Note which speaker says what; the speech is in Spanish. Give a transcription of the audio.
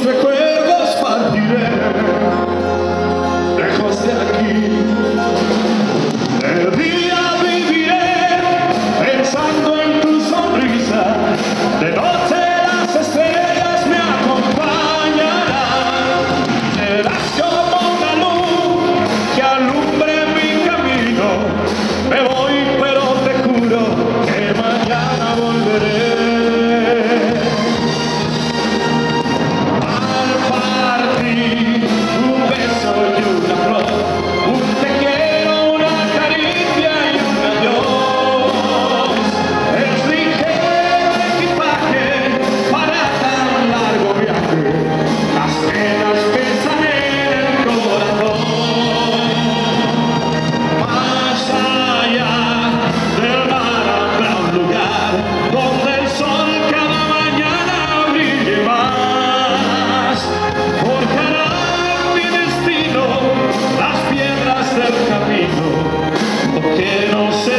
Speaker 1: recuerdos partiré, lejos de aquí. El día viviré pensando en tu sonrisa, de noche las estrellas me acompañarán. Serás como una luz que alumbre mi camino. Me voy, pero te juro que mañana volveré. Que no sé